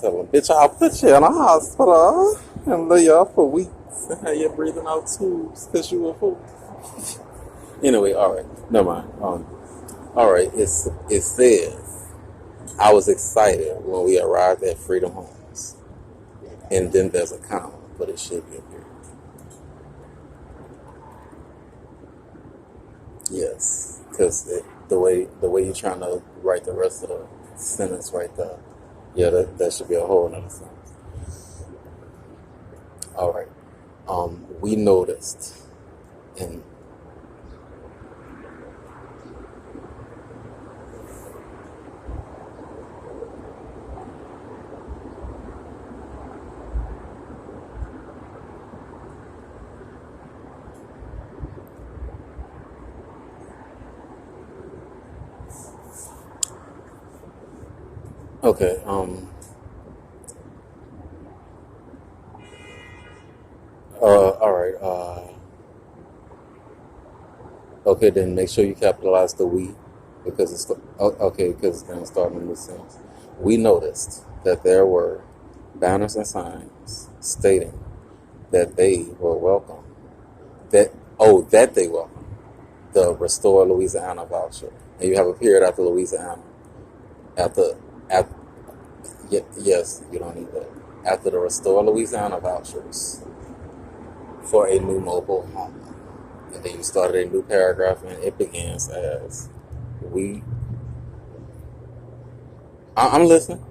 Tell them, bitch, I'll put you in a hospital and lay you up for weeks and have you breathing out tubes because you a fool. Anyway, all right, never mind. All right, it says I was excited when we arrived at Freedom Homes, and then there's a comma, but it should be a period. Yes, because the way you're trying to write the rest of the sentence right there, yeah, that should be a whole another sentence. All right. We noticed, and okay. All right. Okay, then make sure you capitalize the we, because okay, because it's gonna start in a new sentence. We noticed that there were banners and signs stating that they were welcome. That they welcome the Restore Louisiana voucher, and you have a period after Louisiana. After, after yes, you don't need that. After the Restore Louisiana vouchers for a new mobile home. And then you started a new paragraph, and it begins as we. I'm listening.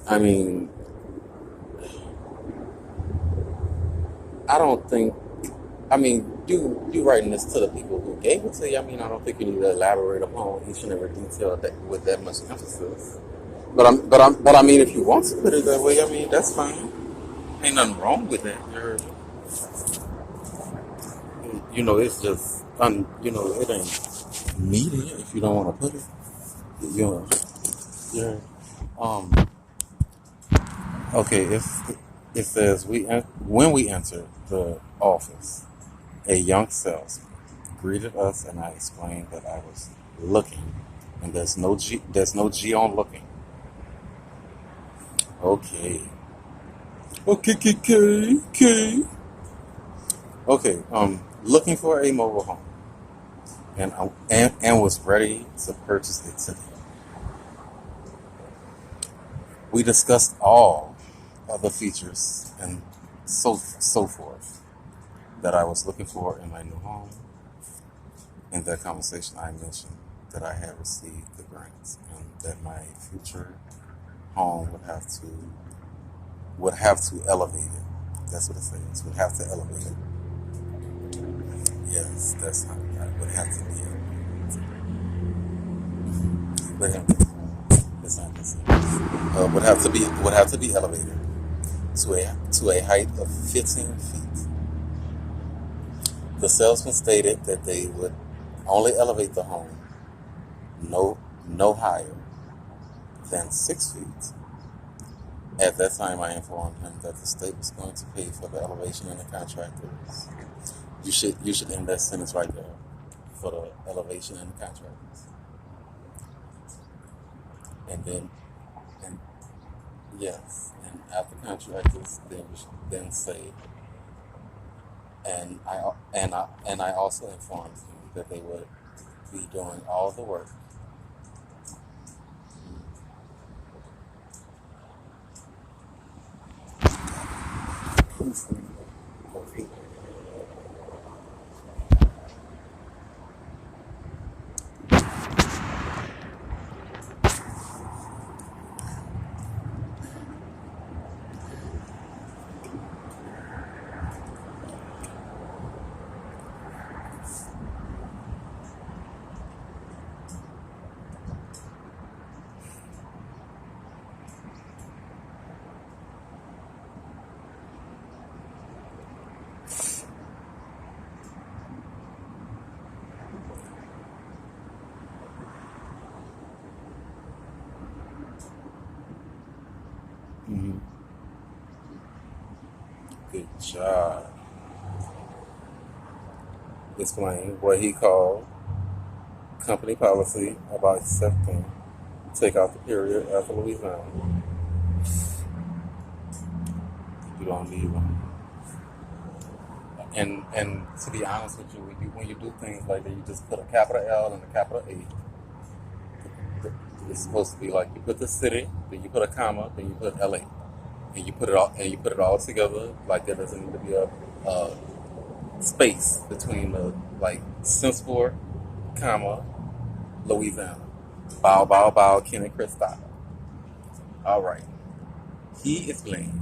I mean, I don't think. I mean, you writing this to the people who gave it to you. I mean, I don't think you need to elaborate upon each and every detail that with that much emphasis. But I mean, if you want to put it that way, I mean, that's fine. Ain't nothing wrong with that. It's just it ain't needed if you don't want to put it. You know, yeah. Um. Okay. It says when we entered the office, a young salesman greeted us, and I explained that I was looking, and there's no G on looking. Okay. Okay. Okay. Okay. Okay. Looking for a mobile home, and was ready to purchase it today. We discussed all other features and so forth that I was looking for in my new home. In that conversation, I mentioned that I had received the grants and that my future home would have to elevate it. That's what it says. Would have to elevate it. Yes, that's how I would have to be elevated. Would have to, that's not this. Would have to be elevated to a height of 15 feet. The salesman stated that they would only elevate the home no no higher than 6 feet. At that time, I informed him that the state was going to pay for the elevation and the contractors. You should end that sentence right there for the elevation and the contractors, and then and yes, and after contractors, then you should then say, and I also informed him that they would be doing all the work. good job. Explain what he called company policy about accepting take out the period after Louisiana. You don't need one. And to be honest with you, when you do things like that, you just put a capital L and a capital A. It's supposed to be like you put the city, then you put a comma, then you put LA, and you put it all together. Like there doesn't need to be a space between the like Simsport, comma, Louisiana. Bow, bow, bow, Kenny Christopher. All right. He explained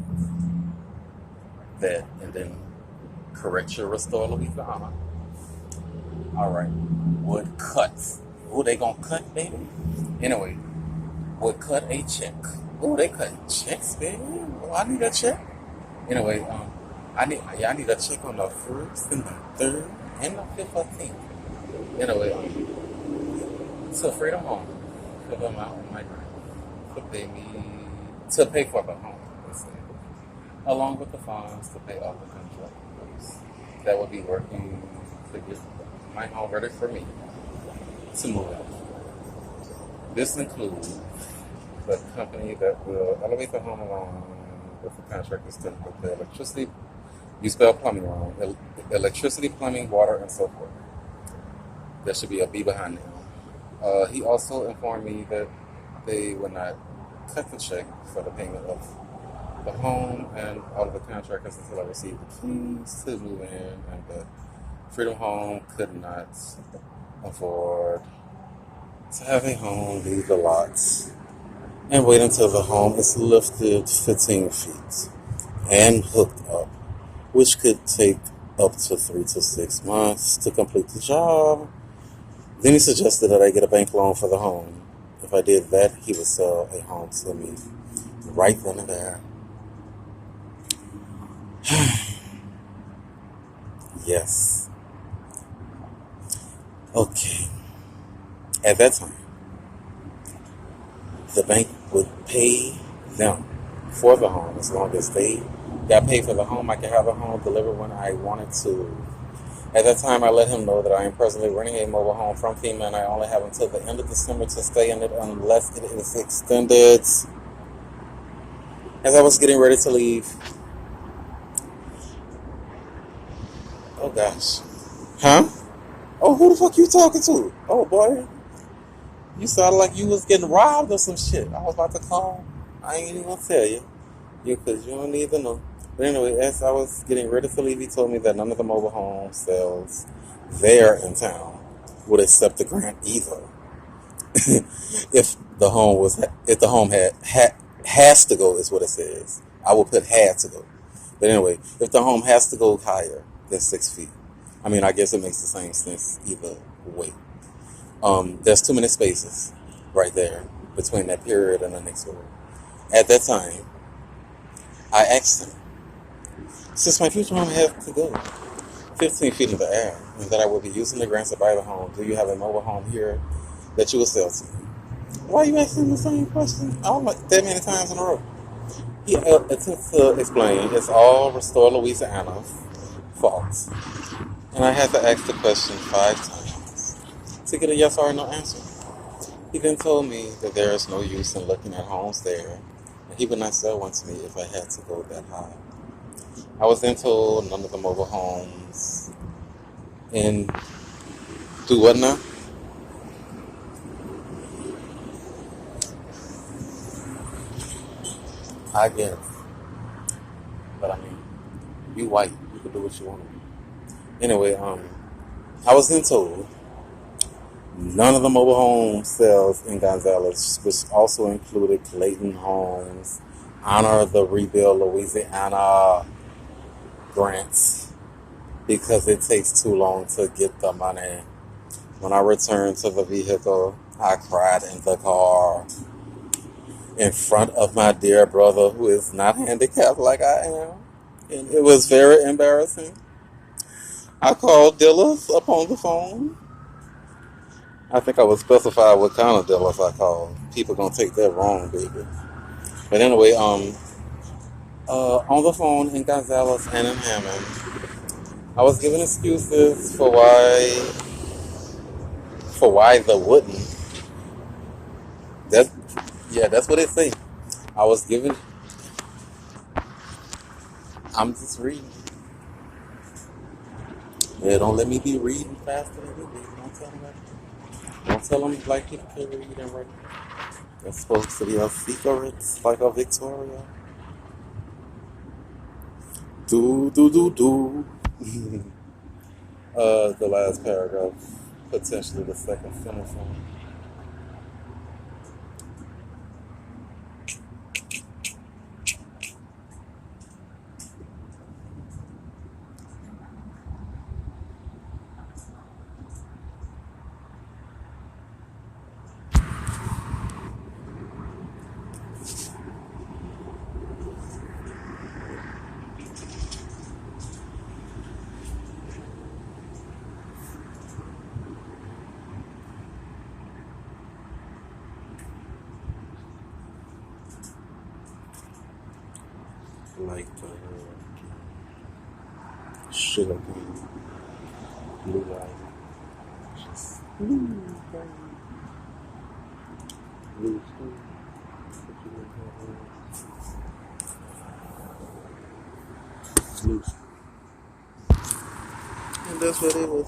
that, and then correct your restore Louisiana. All right. Would cut. Oh, they gonna cut, baby. Anyway, would cut a check. Oh, they cut checks, baby. Oh, I need a check. Anyway, I need a check on the first and the third and the 15th. Anyway, to Freedom Home, for the amount of my grant, to pay for the home, let's say, along with the funds to pay off the contractors that will be working to get my home ready for me to move out. This includes the company that will elevate the home along with the contractors to put the electricity. You spell plumbing wrong. Electricity, plumbing, water, and so forth. There should be a B behind it. He also informed me that they would not cut the check for the payment of the home and all of the contractors until I received the keys to move in, and the Freedom Home could not afford to have a home leave the lots and wait until the home is lifted 15 feet and hooked up, which could take up to 3 to 6 months to complete the job. Then he suggested that I get a bank loan for the home. If I did that, he would sell a home to me right then and there. Yes. Okay. At that time, the bank would pay them for the home as long as they got paid for the home. I could have the home delivered when I wanted to. At that time, I let him know that I am presently renting a mobile home from FEMA, and I only have until the end of December to stay in it unless it is extended. As I was getting ready to leave, oh gosh, huh? Oh, who the fuck you talking to? Oh boy, you sounded like you was getting robbed or some shit. I was about to call. I ain't even gonna tell you, because you don't need to know. But anyway, as I was getting ready to leave, he told me that none of the mobile home sales there in town would accept the grant either. if the home has to go, is what it says. I will put had to go. But anyway, if the home has to go higher than 6 feet, I mean, I guess it makes the same sense either way. There's too many spaces right there between that period and the next word. At that time, I asked him, since my future home has to go 15 feet in the air, and that I will be using the grants to buy the home, do you have a mobile home here that you will sell to me? Why are you asking the same question? I don't like that many times in a row. He attempts to explain it's all Restore Louisiana's fault. And I had to ask the question 5 times to get a yes or no answer. He then told me that there is no use in looking at homes there, and he would not sell one to me if I had to go that high. I was then told none of the mobile homes in do what now? I guess. But I mean, you white, you can do what you want to do. Anyway, I was then told none of the mobile home sales in Gonzales, which also included Clayton Homes, Honor the Rebuild Louisiana grants, because it takes too long to get the money. When I returned to the vehicle, I cried in the car in front of my dear brother, who is not handicapped like I am. And it was very embarrassing. I called dealers up on the phone. I think I would specify what kind of dealers I called. People gonna take that wrong, baby. But anyway, On the phone in Gonzales and in Hammond, I was giving excuses for why the wouldn't. That yeah, that's what it say. I was giving. I'm just reading. Yeah, don't let me be reading faster than you do. Don't tell them that. Don't tell them black people can read and write. That's supposed to be a secret, like a Victoria. Do. The last paragraph, potentially the second semiphone. Like the sugar cane, blue light, just blue school. Blue. And that's what it was.